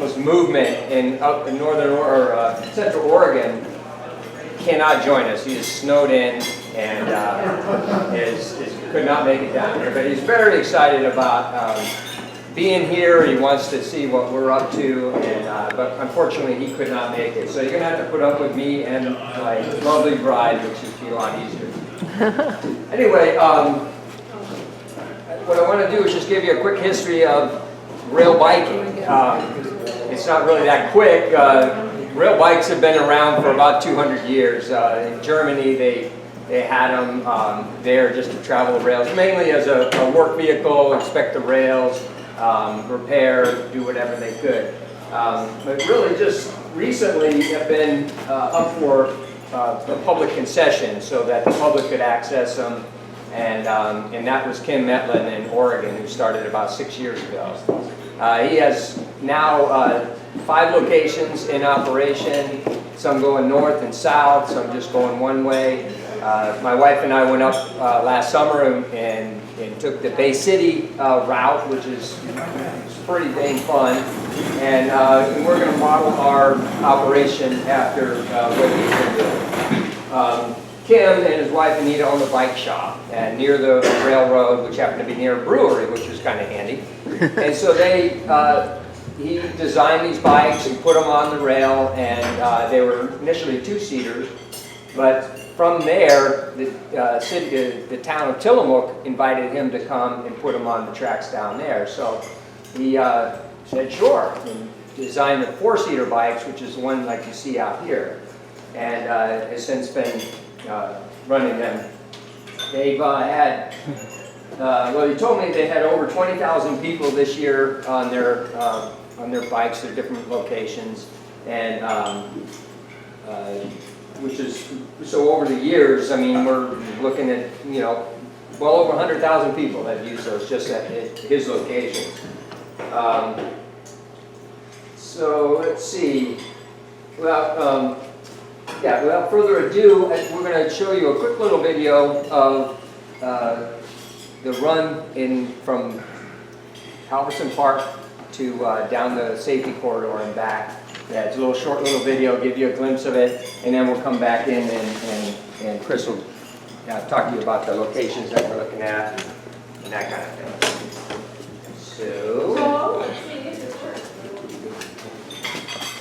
cyclist movement up in northern or central Oregon cannot join us. He is snowed in and could not make it down here. But he's very excited about being here. He wants to see what we're up to, and but unfortunately he could not make it. So you're going to have to put up with me and my lovely bride, which should be a lot easier. Anyway, what I want to do is just give you a quick history of rail biking. It's not really that quick. Rail bikes have been around for about 200 years. In Germany, they had them there just to travel the rails, mainly as a work vehicle, inspect the rails, repair, do whatever they could. But really just recently have been up for the public concession so that the public could access them. And that was Kim Metlan in Oregon, who started about 6 years ago. He has now 5 locations in operation, some going north and south, some just going one way. My wife and I went up last summer and took the Bay City route, which is pretty dang fun. And we're going to model our operation after what he's been doing. Kim and his wife Anita own a bike shop near the railroad, which happened to be near a brewery, which was kind of handy. And so he designed these bikes and put them on the rail, and they were initially 2-seaters. But from there, the town of Tillamook invited him to come and put them on the tracks down there. So he said, sure, and designed the 4-seater bikes, which is the one like you see out here, and has since been running them. They've had, well, he told me they had over 20,000 people this year on their bikes, their different locations, and which is, so over the years, I mean, we're looking at, well over 100,000 people have used those just at his locations. So let's see. Well, yeah, without further ado, we're going to show you a quick little video of the run from Halverson Park to down the safety corridor and back. Yeah, it's a short little video, give you a glimpse of it, and then we'll come back in and Chris will talk to you about the locations that we're looking at and that kind of thing. So,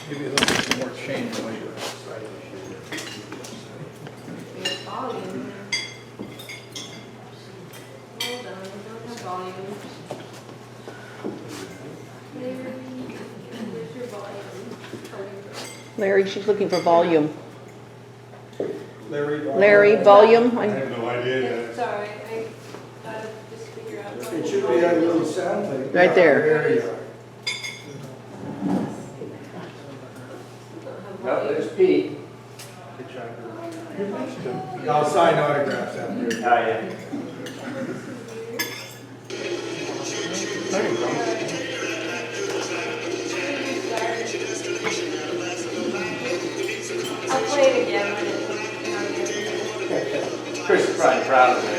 maybe a little bit more change later. Larry, she's looking for volume. Larry, volume. I have no idea yet. Sorry, I gotta just figure out. It should be that little sound thing. Right there. There you are. no, there's Pete. I'll sign autographs out there. Oh, yeah. there you go. I'll play it again when it's Chris is probably proud of the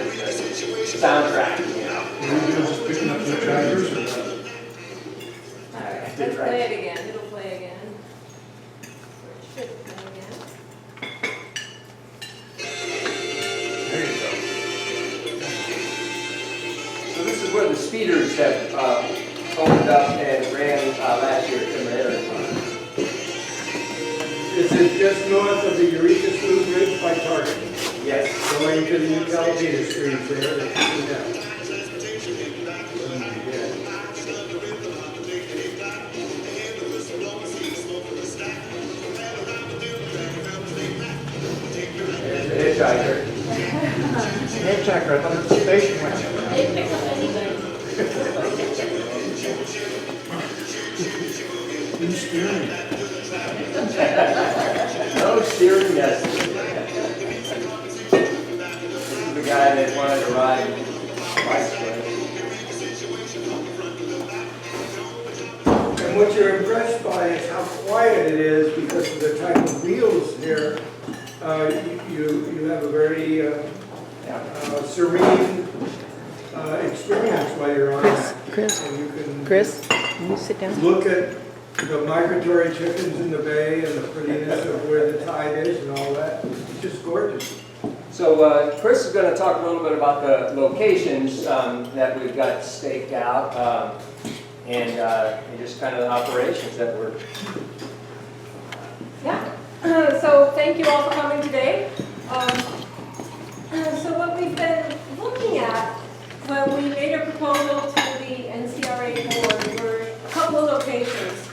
soundtrack, Are you just picking up the drivers or what? Let's play it again. It'll play again. Or it should play again. There you go. So this is where the speeders have opened up and ran last year at Timber. Is it just north of the Eureka Slough Bridge by Target? Yes. Going to the new Calaveras Street there, it's coming down. There's the hitchhiker. Hitchhiker, I thought it was a station wagon. They pick up anybody. Who's steering? No steering necessary. The guy that wanted to ride bikes with. And what you're impressed by is how quiet it is because of the type of wheels here. You have a very serene experience while you're on that. Chris, And you can Chris, can you sit down? look at the migratory chickens in the bay and the prettiness of where the tide is and all that. It's just gorgeous. So Chris is going to talk a little bit about the locations that we've got staked out and just kind of the operations that we're. Yeah, so thank you all for coming today. So what we've been looking at when we made a proposal to the NCRA board were a couple of locations.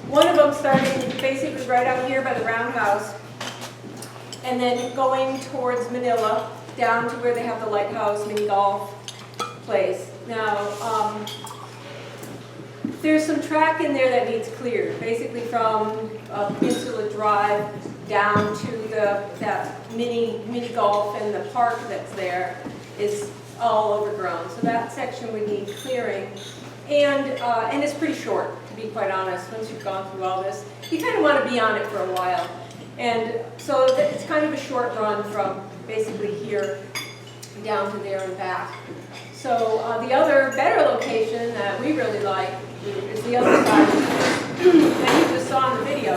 One of them starting basically right out here by the roundhouse and then going towards Manila down to where they have the lighthouse mini golf place. Now, there's some track in there that needs cleared, basically from Peninsula Drive down to that mini golf and the park that's there is all overgrown. So that section would need clearing. And it's pretty short, to be quite honest. Once you've gone through all this, you kind of want to be on it for a while. And so it's kind of a short run from basically here down to there and back. So the other better location that we really like is the other side that you just saw in the video,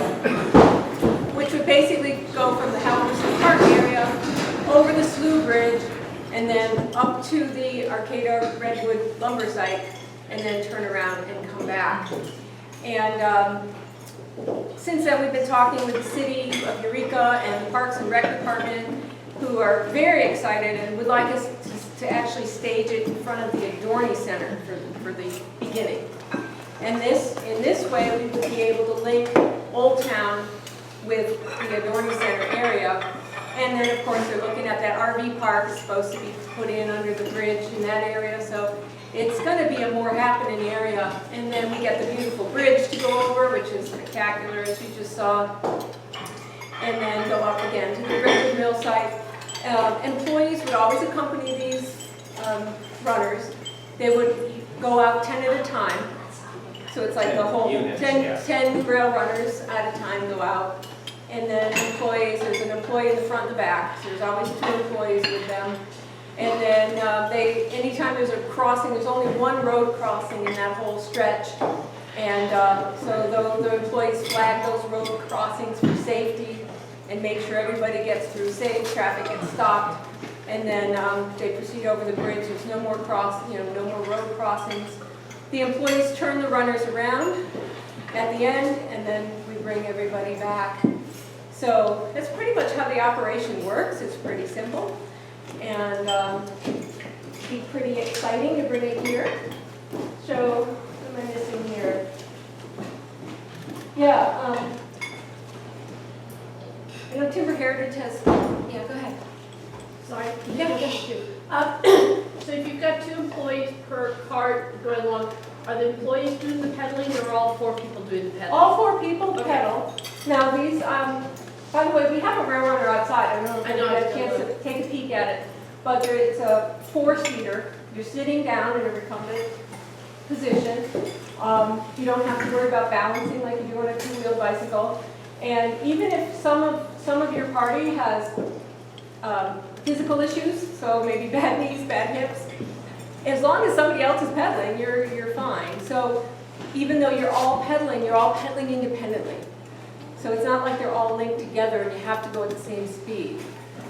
which would basically go from the Halverson Park area over the Slough Bridge and then up to the Arcata Redwood lumber site and then turn around and come back. And since then we've been talking with the city of Eureka and the Parks and Rec Department, who are very excited and would like us to actually stage it in front of the Adorney Center for the beginning. And in this way, we would be able to link Old Town with the Adorney Center area. And then, of course, they're looking at that RV park supposed to be put in under the bridge in that area. So it's going to be a more happening area. And then we get the beautiful bridge to go over, which is spectacular, as you just saw. And then go up again to the Redwood Mill site. Employees would always accompany these runners. They would go out 10 at a time. So it's like the whole units, 10 rail runners at a time go out. And then employees, there's an employee in the front and the back. So there's always 2 employees with them. And then anytime there's a crossing, there's only one road crossing in that whole stretch. And so the employees flag those road crossings for safety and make sure everybody gets through safe, traffic gets stopped. And then they proceed over the bridge. There's no more no more road crossings. The employees turn the runners around at the end, and then we bring everybody back. So that's pretty much how the operation works. It's pretty simple, and be pretty exciting to bring it here. So what am I missing here? Yeah, I know Timber Heritage has. Yeah, go ahead. Sorry. Yeah, thank you. So if you've got 2 employees per cart going along, are the employees doing the pedaling or are all 4 people doing the pedaling? All 4 people Okay. pedal. Now these, by the way, we have a rail runner outside. I don't know if you had a chance to take a peek at it, but it's a 4-seater. You're sitting down in a recumbent position. You don't have to worry about balancing like you do on a 2-wheel bicycle. And even if some of your party has physical issues, so maybe bad knees, bad hips, as long as somebody else is pedaling, you're fine. So even though you're all pedaling independently. So it's not like they're all linked together and you have to go at the same speed.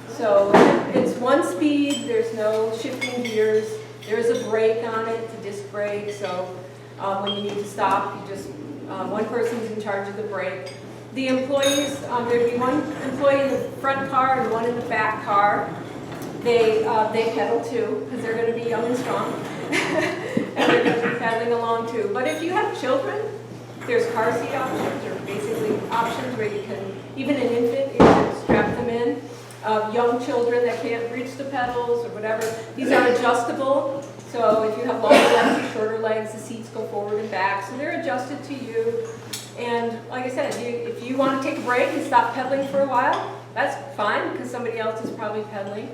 So it's one speed, there's no shifting gears, there's a brake on it, it's a disc brake, so when you need to stop, you just, one person's in charge of the brake. The employees, there'd be one employee in the front car and one in the back car. They pedal too, because they're going to be young and strong. And they're going to be pedaling along too. But if you have children, there's car seat options, or basically options where you can, even an infant, you can strap them in. Young children that can't reach the pedals or whatever. These are adjustable. So if you have longer legs or shorter legs, the seats go forward and back. So they're adjusted to you. And like I said, if you want to take a break and stop pedaling for a while, that's fine because somebody else is probably pedaling.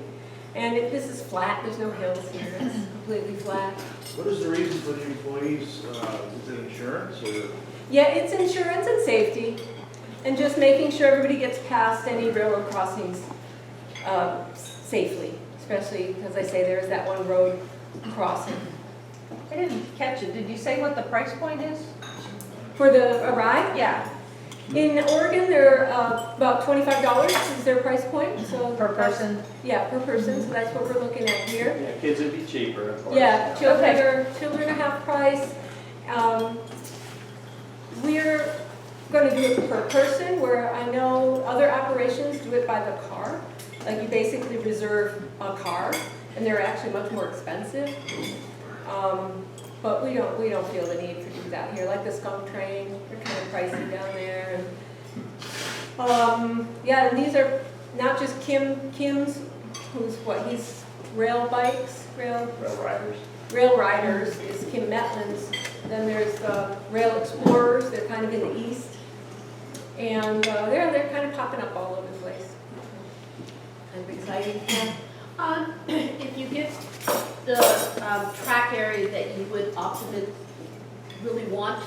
And if this is flat, there's no hills here. It's completely flat. What is the reason for the employees? Is it insurance or? Yeah, it's insurance and safety. And just making sure everybody gets past any railroad crossings safely. Especially because I say there's that one road crossing. I didn't catch it. Did you say what the price point is? For the ride, yeah. In Oregon, they're about $25 is their price point, so. Per person? Yeah, per person, so that's what we're looking at here. Yeah, kids would be cheaper, of course. Yeah, children are half price. We're gonna do it per person, where I know other operations do it by the car. Like you basically reserve a car, and they're actually much more expensive. But we don't feel the need to do that here. Like the skunk train, they're kind of pricey down there. And, yeah, and these are not just Kim's, he's rail riders is Kim Metlan's. Then there's the rail explorers, they're kind of in the east. And they're kind of popping up all over the place. Kind of exciting. If you get the track area that you would optimally really want,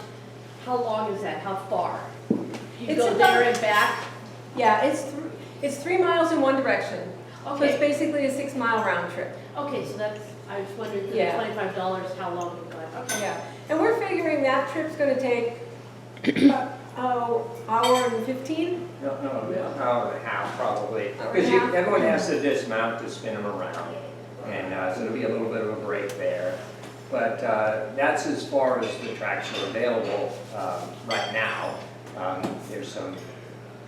how long is that? How far? You It's go about- there and back? Yeah, it's 3 miles in one direction. So it's Okay, basically a 6-mile round trip. okay, so that's, I was wondering, the Yeah. $25, how long would that? Okay. Yeah, and we're figuring that trip's gonna take hour and 15. No, an hour and a half probably, Hour and because a half. everyone has to dismount to spin them around, and so there'll be a little bit of a break there. But that's as far as the tracks are available right now. There's some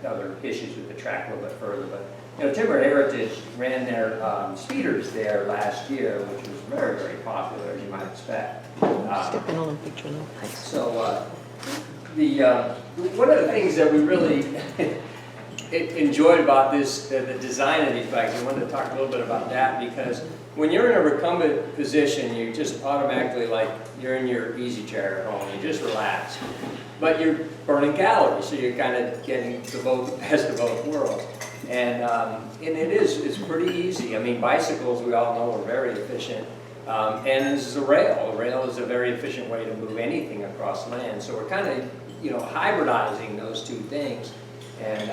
other issues with the track a little bit further, but Timber Heritage ran their speeders there last year, which was very, very popular, as you might expect. Step in on a picture now. Thanks. So one of the things that we really enjoyed about this, the design of these bikes, I wanted to talk a little bit about that, because when you're in a recumbent position, you just automatically, like, you're in your easy chair at home, you just relax. But you're burning calories, so you're kind of getting the best of both worlds. And it's pretty easy. I mean, bicycles, we all know, are very efficient. And this is a rail. A rail is a very efficient way to move anything across land. So we're kind of, hybridizing those two things. And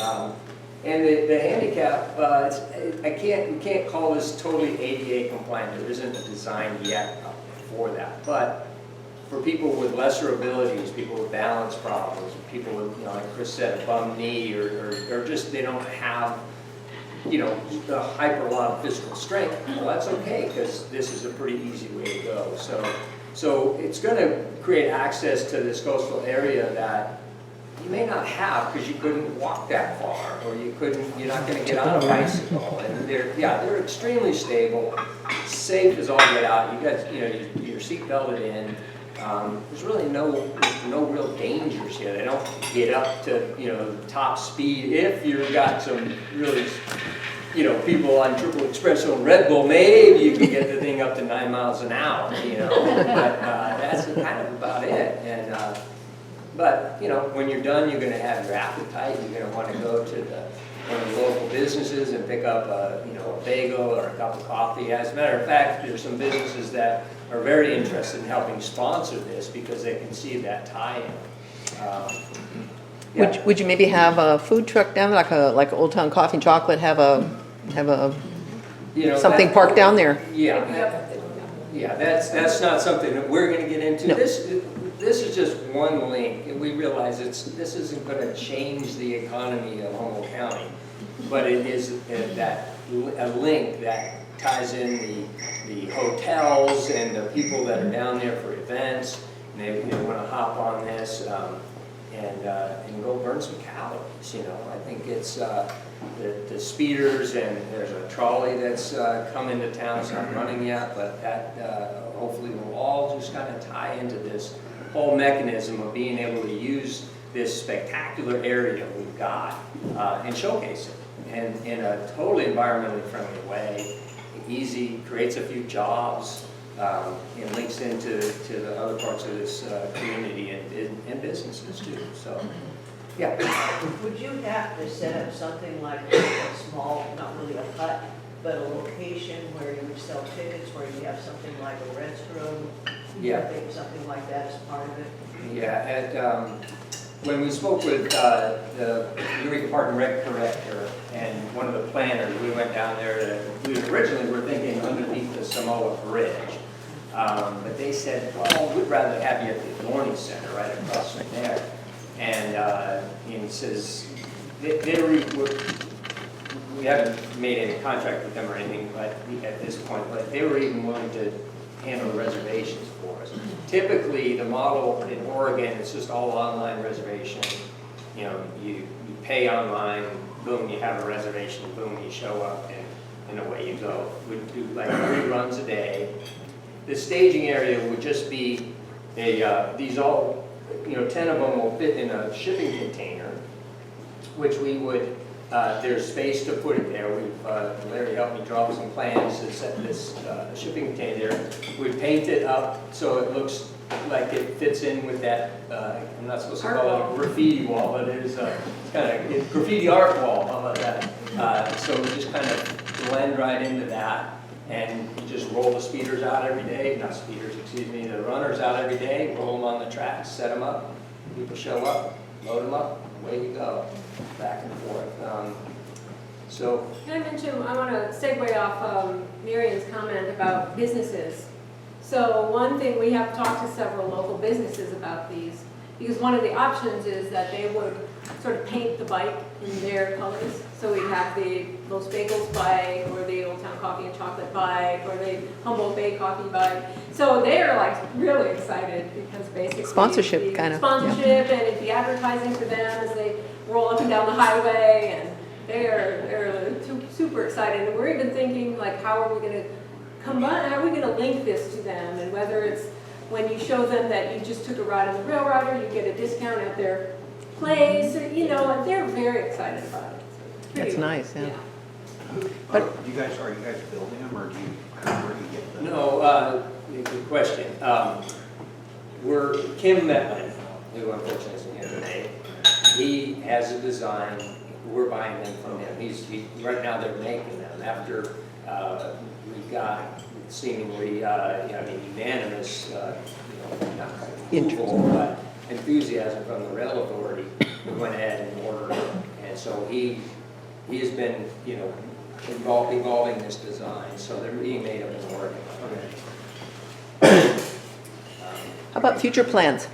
the handicap, we can't call this totally ADA compliant. There isn't a design yet for that. But for people with lesser abilities, people with balance problems, people with, like Chris said, a bum knee, or just they don't have, the hyper lot of physical strength, well, that's okay, because this is a pretty easy way to go. So it's going to create access to this coastal area that you may not have because you couldn't walk that far, or you're not going to get on a bicycle. And they're extremely stable, safe as all get out. You got, your seat belted in. There's really no real dangers here. They don't get up to, the top speed. If you've got some really, people on Triple Espresso and Red Bull, maybe you can get the thing up to 9 miles an hour, But that's kind of about it. And but when you're done, you're going to have your appetite. You're going to want to go to one of the local businesses and pick up a bagel or a cup of coffee. As a matter of fact, there's some businesses that are very interested in helping sponsor this because they can see that tie-in. Yeah. Would you maybe have a food truck down there, like Old Town Coffee and Chocolate, have a something parked down there? Yeah, that's not something that we're going to get into. No. This is just one link, and we realize this isn't going to change the economy of Humboldt County, but it is a link that ties in the hotels and the people that are down there for events, and they want to hop on this and go burn some calories. I think it's the speeders, and there's a trolley that's come into town. It's not running yet, but that hopefully will all just kind of tie into this whole mechanism of being able to use this spectacular area we've got and showcase it in a totally environmentally friendly way. Easy, creates a few jobs, and links into the other parts of this community and businesses too. So, yeah. Would you have to set up something like a small, not really a hut, but a location where you would sell tickets, where you have something like a restroom? Yeah. Something like that as part of it? Yeah, when we spoke with the Eureka Park and Rec director and one of the planners, we went down there we originally were thinking underneath the Samoa Bridge. But they said, well, we'd rather have you at the Adorning Center right across from there. and he says, we haven't made any contract with them or anything, but at this point, but they were even willing to handle the reservations for us. Typically, the model in Oregon is just all online reservation. You know, you pay online, boom, you have a reservation, boom, you show up, and away you go. We'd do like 3 runs a day. The staging area would just be these all, 10 of them will fit in a shipping container, which we would, there's space to put it there. Larry helped me draw some plans to set this shipping container there. We paint it up so it looks like it fits in with that, I'm not supposed to call it a graffiti wall, but it is it's kind of graffiti art wall, how about that? So we just kind of blend right into that, and you just roll the speeders out every day, not speeders, excuse me, the runners out every day, roll them on the tracks, set them up, people show up, load them up, away you go, back and forth. So, Can I mention, I want to segue off Marion's comment about businesses. So one thing, we have talked to several local businesses about these, because one of the options is that they would sort of paint the bike in their colors. So we'd have the Los Bagels bike, or the Old Town Coffee and Chocolate bike, or the Humboldt Bay coffee bike. So they're like really excited because basically Sponsorship, kind of, yeah. Sponsorship, and it'd be advertising for them as they roll up and down the highway, and they're super excited. And we're even thinking, like, how are we going to combine, how are we going to link this to them, and whether it's when you show them that you just took a ride on the railroader, you get a discount at their place, or, and they're very excited about it. It's pretty- That's nice, yeah. But are you guys building them, or where do you get them? no, good question. We're Kim Metlan, who unfortunately isn't here today. He has a design. We're buying them from him. Right now they're making them after we got seemingly unanimous not approval, but enthusiasm from the rail authority. We went ahead and ordered it, and so he has been evolving this design. So they're being made up in Oregon. How about future plans?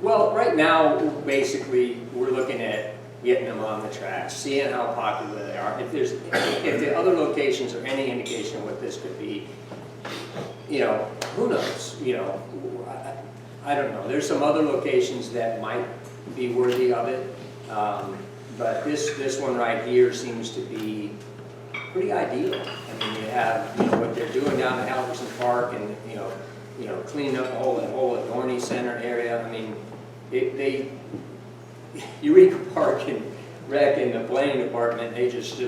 Well, right now, basically, we're looking at getting them on the tracks, seeing how popular they are. If the other locations are any indication of what this could be, who knows? I don't know. There's some other locations that might be worthy of it, but this one right here seems to be pretty ideal. I mean, you have what they're doing down at Halverson Park, and cleaning up the whole Adorney Center area. I mean, Eureka Park and Rec and the planning department, they this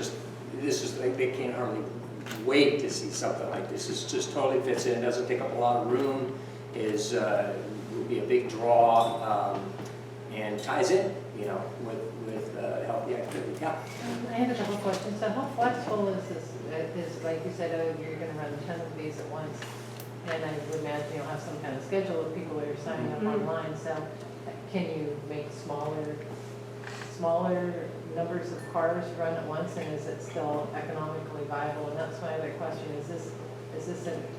is like, they can't hardly wait to see something like this. This just totally fits in, doesn't take up a lot of room, will be a big draw, and ties in, with healthy activity. Yeah. I have a couple questions. So how flexible is this? Is like you said, you're going to run 10 of these at once, and I would imagine you'll have some kind of schedule of people that are signing up online. So can you make smaller numbers of cars run at once, and is it still economically viable? And that's my other question.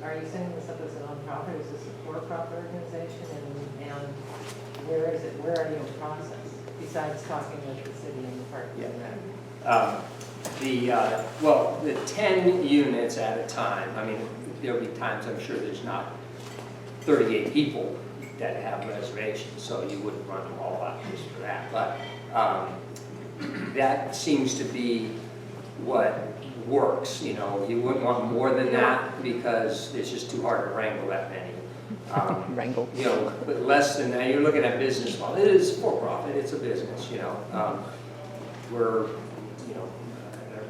Are you setting this up as a nonprofit? Is this a for-profit organization? And where is it? Where are you in process? Besides talking with the city and the park and rec? The 10 units at a time. I mean, there'll be times I'm sure there's not 38 people that have reservations, so you wouldn't run them all out just for that. But that seems to be what works. You wouldn't want more than that because it's just too hard to wrangle that many. Wrangle. But less than that, you're looking at business model. It is for profit. It's a business. We're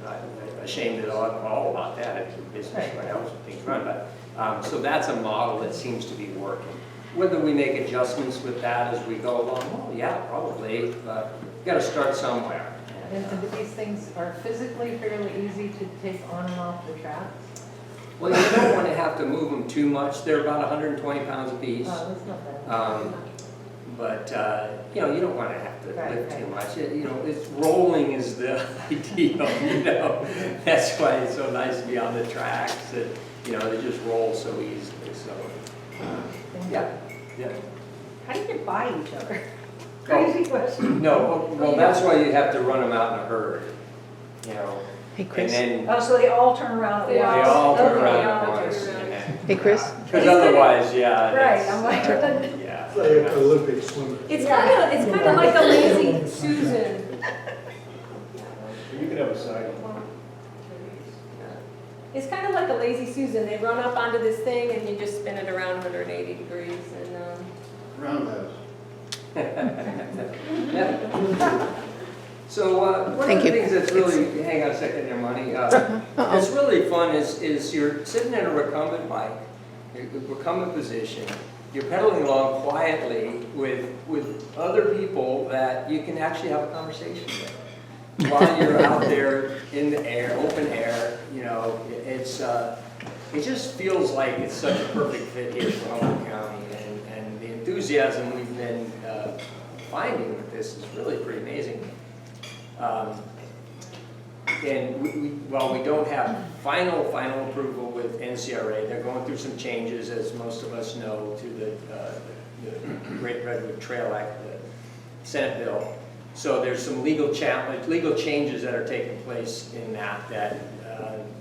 not ashamed at all about that. It's a business, right? Else things run, but so that's a model that seems to be working. Whether we make adjustments with that as we go along, well, yeah, probably. You've got to start somewhere. And these things are physically fairly easy to take on and off the tracks? Well, you don't want to have to move them too much. They're about 120 pounds a piece. Oh, that's not bad. But you don't want to have to lift too much. It's rolling is the ideal. That's why it's so nice to be on the tracks. That they just roll so easily. So yeah. How do you get by each other? Crazy question. No, well, that's why you have to run them out in a herd, you know. Hey, And Chris. then Oh, so they all turn around at once? they all turn Okay, around they at all turn once. around. Hey, Chris. Because otherwise, yeah. Right, that's- I'm like, Yeah. It's like Olympic swimming. it's kind of like a lazy Susan. You could have a side. It's kind of like a lazy Susan. They run up onto this thing and you just spin it around 180 degrees and, Roundhouse. So, one of Thank the you. things that's really, hang on a second there, Monty. It's really fun is you're sitting in a recumbent bike, a recumbent position, you're pedaling along quietly with other people that you can actually have a conversation with. While you're out there in the air, open air, you know, it just feels like it's such a perfect fit here for Humboldt County, and the enthusiasm we've been finding with this is really pretty amazing. And while we don't have final approval with NCRA, they're going through some changes, as most of us know, to the Great Redwood Trail Act, the Senate bill. So there's some legal changes that are taking place in that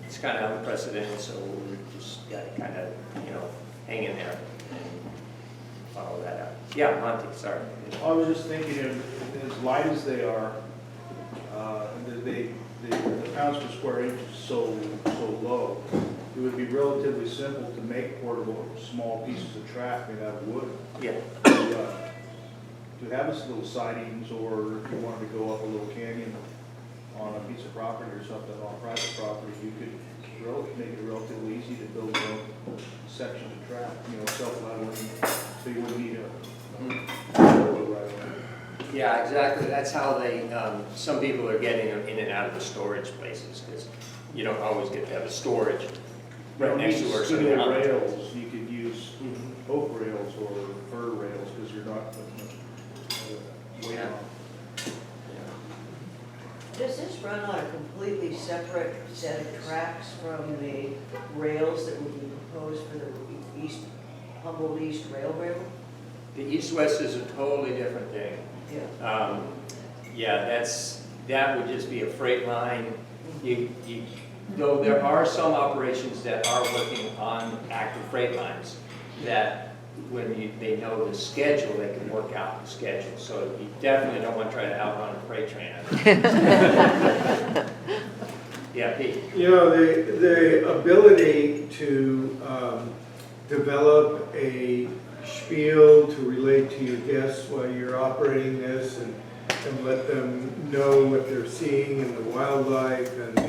it's kind of unprecedented, so we just got to kind of, you know, hang in there and follow that up. Yeah, Monty, sorry. I was just thinking, as light as they are, the pounds per square inch is so low, it would be relatively simple to make portable small pieces of track made out of wood. Yeah. To have us little sidings, or if you wanted to go up a little canyon on a piece of property or something on private property, you could make it relatively easy to build your own sections of track, you know, self-leveling, so you wouldn't need a railroad right away. Yeah, exactly. That's how they, some people are getting them in and out of the storage places, because you don't always get to have a storage right next to where Skinny something else. rails, you could use oak rails or fir rails, because you're not putting weight Yeah. on. Does this run on a completely separate set of tracks from the rails that would be proposed for the Humboldt East Railroad? The east-west is a totally different thing. Yeah. Yeah, that would just be a freight line. Though there are some operations that are working on active freight lines that when they know the schedule, they can work out the schedule. So you definitely don't want to try to outrun a freight train. Yeah, Pete. You know, the ability to develop a spiel to relate to your guests while you're operating this and let them know what they're seeing in the wildlife and the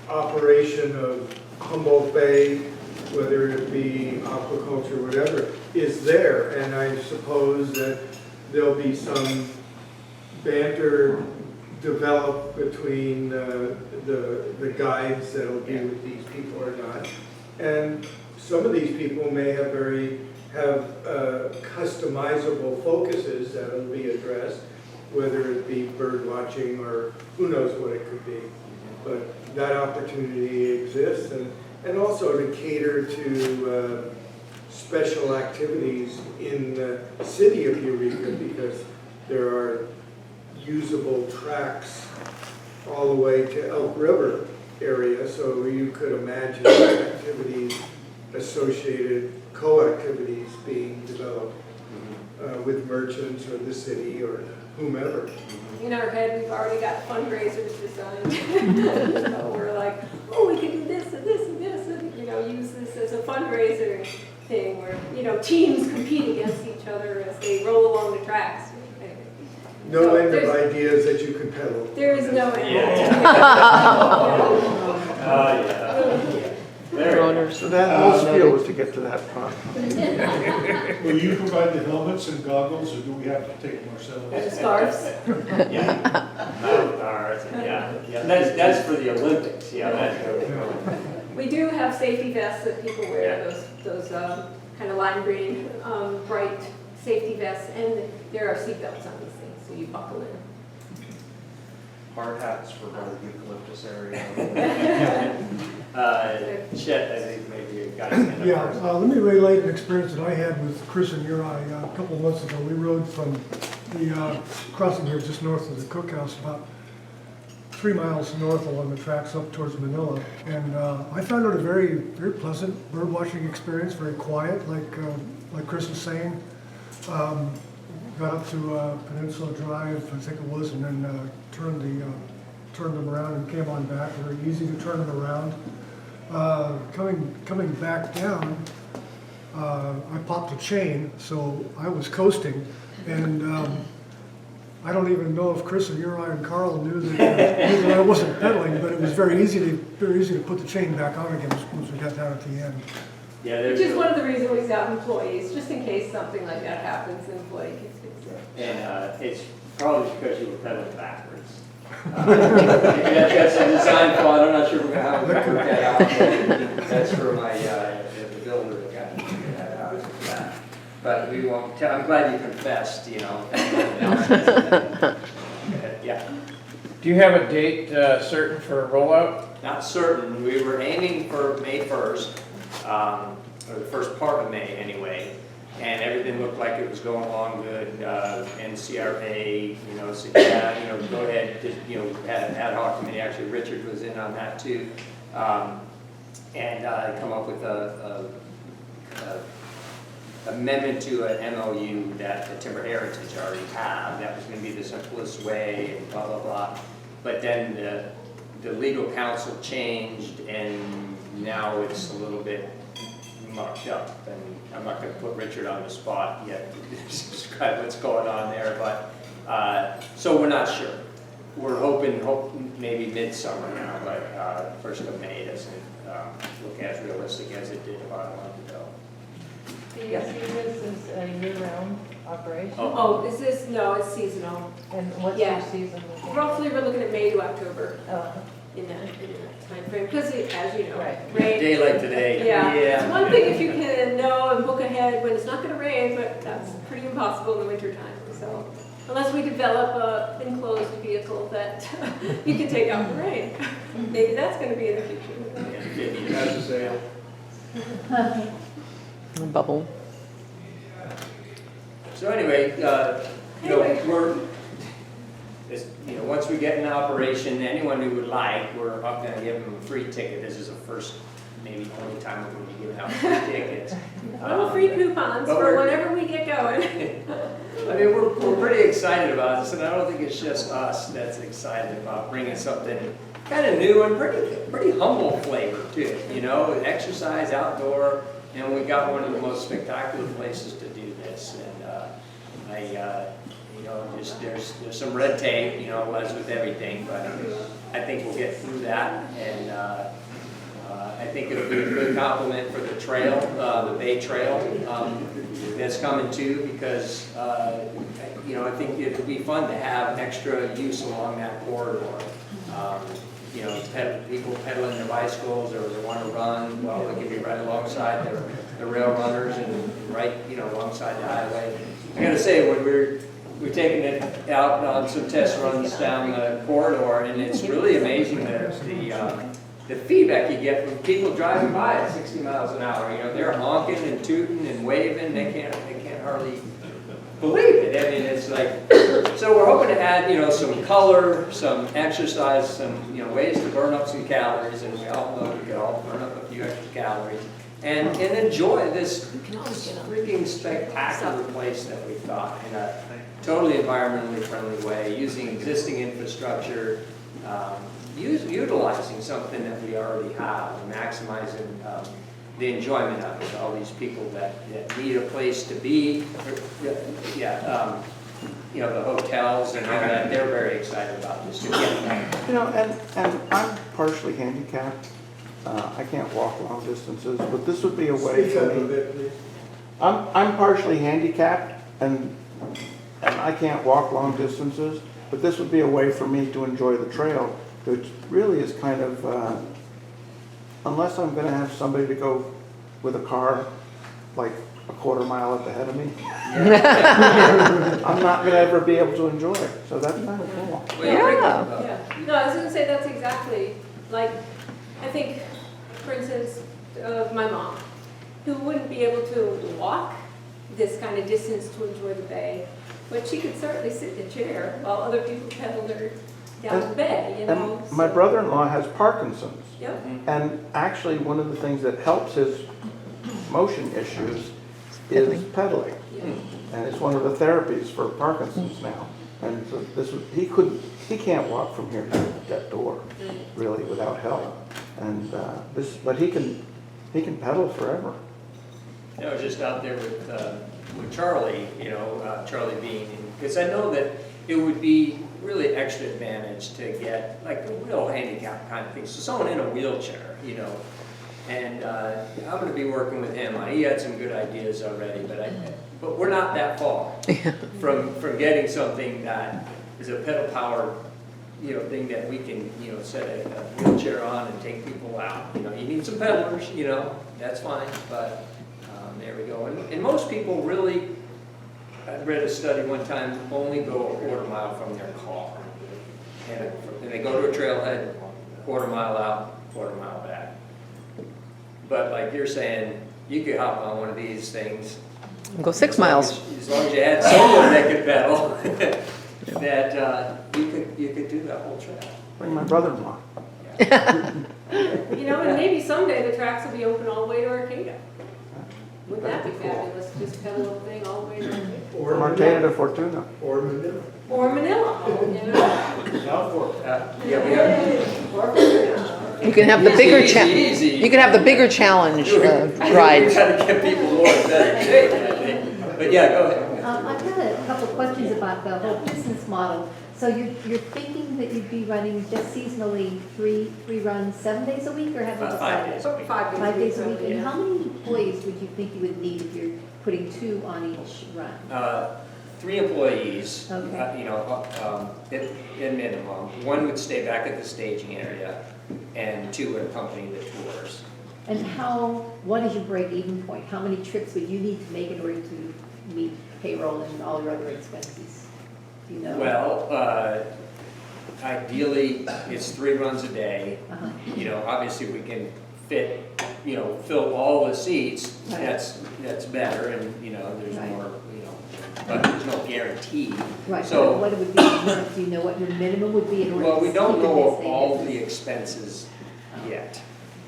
operation of Humboldt Bay, whether it be aquaculture, whatever, is there. And I suppose that there'll be some banter developed between the guides that'll be with these people or not. And some of these people may have customizable focuses that'll be addressed, whether it be bird watching or who knows what it could be. But that opportunity exists, and also to cater to special activities in the city of Eureka, because there are usable tracks all the way to Elk River area, so you could imagine activities associated, co-activities being developed with merchants or the city or whomever. In our head, we've already got fundraisers designed. So we're like, oh, we could do this and this and this, and, you know, use this as a fundraiser thing where, you know, teams compete against each other as they roll along the tracks. No So end of there's- ideas that you could peddle. There is no end. Yeah. There. Owners. So that whole spiel was to get to that part. Will you provide the helmets and goggles, or do we have to take them ourselves? And the scarves. Yeah. Mouth yeah. That's for the Olympics, yeah. That's We do have safety vests that people wear, those kind of lime green, bright safety vests, and there are seatbelts on these things, so you buckle in. Hard hats for the eucalyptus area. Chet, I think maybe guys can. Yeah, let me relate an experience that I had with Chris and Uri a couple of months ago. We rode from the crossing here just north of the cookhouse, about 3 miles north along the tracks up towards Manila. And I found it a very, very pleasant bird watching experience, very quiet, like Chris was saying. Got up to Peninsula Drive, I think it was, and then turned them around and came on back. Very easy to turn them around. Coming back down, I popped a chain, so I was coasting, and I don't even know if Chris and Uri and Carl knew that I wasn't pedaling, but it was very easy to put the chain back on again once we got down at the end. Yeah, Which is one of the reasons we've got employees, just in case something like that happens, the employee can fix it. And it's probably because you were pedaling backwards. That's a design flaw. I'm not sure how we're going to work that out. That's for my the builder that got to figure that out. But we won't tell. I'm glad you confessed, you know. Yeah. Do you have a date certain for a rollout? Not certain. We were aiming for May 1st, or the first part of May anyway. And everything looked like it was going along good. NCRA, said, yeah, go ahead. Just, had an ad hoc committee. Actually, Richard was in on that too, and come up with a amendment to an MOU that the Timber Heritage already have. That was going to be the simplest way, and blah blah blah. But then the legal counsel changed, and now it's a little bit mucked up, and I'm not going to put Richard on the spot yet to describe what's going on there, but so we're not sure. We're hoping maybe midsummer now, but 1st of May doesn't look as realistic as it did about a month ago. Do you see this as a year-round operation? Oh, is this, no, it's seasonal. And what's your season? Roughly, we're looking at May to October. Oh. In that time frame, because as you know, Right. rain. A day like today. Yeah. It's one thing if you can know and book ahead when it's not going to rain, but that's pretty impossible in the winter time. So unless we develop a enclosed vehicle that you can take out in the rain, maybe that's going to be in the future. Has a sale. Bubble. So anyway, once we get in operation, anyone who would like, we're up going to give them a free ticket. This is the first, maybe only time we're going to be giving out free tickets. Little free coupons for whenever we get going. I mean, we're pretty excited about this, and I don't think it's just us that's excited about bringing something kind of new and pretty humble flavor too. Exercise outdoor, and we got one of the most spectacular places to do this. And there's some red tape, as with everything, but I think we'll get through that, and I think it'll be a good compliment for the trail, the Bay Trail that's coming too, because I think it'll be fun to have extra use along that corridor. People pedaling their bicycles or they want to run, well, they can be right alongside the rail runners and right, alongside the highway. I got to say, when we're taking it out on some test runs down the corridor, and it's really amazing the feedback you get from people driving by at 60 miles an hour. They're honking and tooting and waving. They can't hardly believe it. I mean, it's like, so we're hoping to add, some color, some exercise, some, ways to burn up some calories, and we all know we can all burn up a few extra calories, and enjoy this freaking spectacular place that we've got in a totally environmentally friendly way, using existing infrastructure, utilizing something that we already have, and maximizing the enjoyment of it. All these people that need a place to be, the hotels and all that, they're very excited about this too. And I'm partially handicapped. I can't walk long distances, but this would be a way for me. I'm partially handicapped, and I can't walk long distances, but this would be a way for me to enjoy the trail, which really is kind of, unless I'm going to have somebody to go with a car like a quarter mile up ahead of me, I'm not going to ever be able to enjoy it. So that's kind of cool. Yeah. No, I was going to say that's exactly, like, I think, for instance, my mom, who wouldn't be able to walk this kind of distance to enjoy the bay, but she could certainly sit in a chair while other people pedaled her down the bay, you know. And my so- brother-in-law has Parkinson's. Yep. And actually, one of the things that helps his motion issues is pedaling. And it's one of the therapies for Parkinson's now. And so he can't walk from here to that door, really, without help. And but he can pedal forever. I was just out there with Charlie, Charlie Bean, because I know that it would be really extra advantage to get like a real handicap kind of thing. So someone in a wheelchair, and I'm going to be working with him. He had some good ideas already, but we're not that far from getting something that is a pedal powered, thing that we can, set a wheelchair on and take people out. You need some pedalers, that's fine, but there we go. And most people really, I read a study one time, only go a quarter mile from their car. And they go to a trailhead, quarter mile out, quarter mile back. But like you're saying, you could hop on one of these things. Go 6 miles. As long as you had someone that could pedal, that you could do that whole trail. Like my brother-in-law. And maybe someday the tracks will be open all the way to Arcata. Wouldn't that be fabulous? Just pedal the thing all the way to Arcata. Or From Arcata Manila. to Fortuna. Or Manila. Or Manila, South Fork. Yeah, we have. Or Manila. You can have the bigger Easy. You can have the bigger challenge We ride. got to get people more in better shape, I think. But yeah, go ahead. I've got a couple of questions about the whole business model. So you're thinking that you'd be running just seasonally three runs 7 days a week, or have you 5 decided? days a week. 5 days a week. And yeah. how many employees would you think you would need if you're putting 2 on each run? 3 employees, Okay. in minimum. 1 would stay back at the staging area, and 2 would accompany the tours. And what is your break-even point? How many trips would you need to make in order to meet payroll and all your other expenses? Do you know? Well, ideally, it's 3 runs a day. Uh-huh. Obviously, we can fit, fill all the seats. Right. That's better, and there's Right. more, but there's no guarantee. Right, So, what it would be, do you know what your minimum would be in order to well, we don't keep know it this all day? the expenses yet.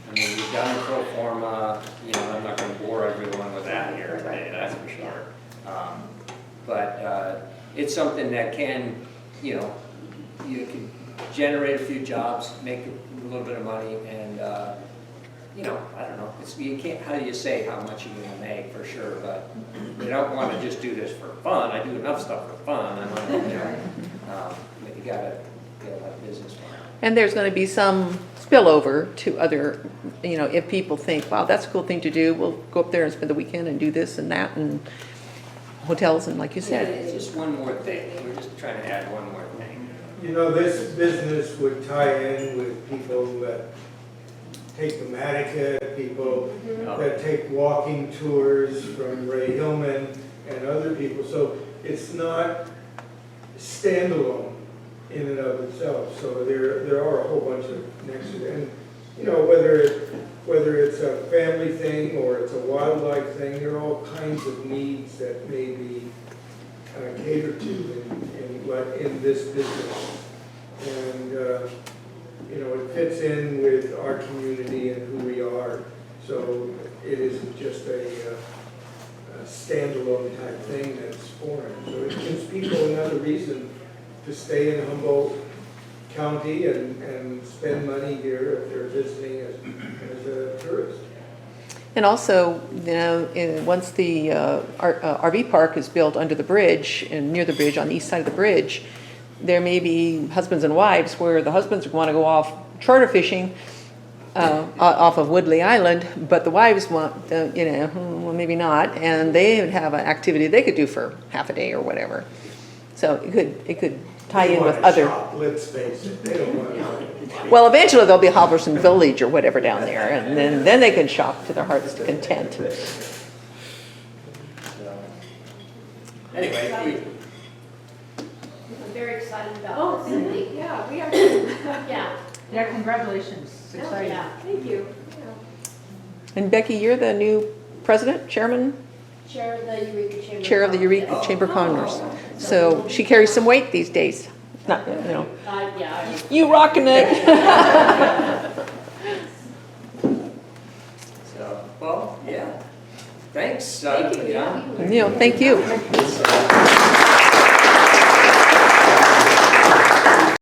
I mean, we've done the pro forma, I'm not going to bore everyone with that here today, that's for sure. But it's something that can, you can generate a few jobs, make a little bit of money, and I don't know. You can't. How do you say how much you're going to make for sure? But we don't want to just do this for fun. I do enough stuff for fun. I want but you got to have business plan. And there's going to be some spillover to other, if people think, wow, that's a cool thing to do, we'll go up there and spend the weekend and do this and that, and hotels, and like you Yeah, said. it's just one more thing. We're just trying to add one more thing. This business would tie in with people that take the Matica, people that take walking tours from Ray Hillman and other people. So it's not standalone in and of itself. So there are a whole bunch of nexus. And whether it's a family thing or it's a wildlife thing, there are all kinds of needs that may be catered to in this business. And it fits in with our community and who we are. So it isn't just a standalone type thing that's foreign. So it gives people another reason to stay in Humboldt County and spend money here if they're visiting as a tourist. And also, once the RV park is built under the bridge and near the bridge, on the east side of the bridge, there may be husbands and wives where the husbands want to go off charter fishing off of Woodley Island, but the wives want, well, maybe not, and they would have an activity they could do for half a day or whatever. So it could tie in with other. Let's face it, they don't want to. Well, eventually there'll be Halverson Village or whatever down there, and then they can shop to their heart's content. Anyway, I'm very excited about Oh, this. Cindy, yeah, we are. Yeah. Yeah, congratulations. It's exciting. Yeah. Thank you. And Becky, you're the new president, chairman? Chair of the Eureka Chamber. Chair of the Eureka Chamber of Commerce. So she carries some weight these days. Not, you know, Yeah. you rocking it. So, well, yeah. Thanks. Thank you. Yeah. You know, thank you.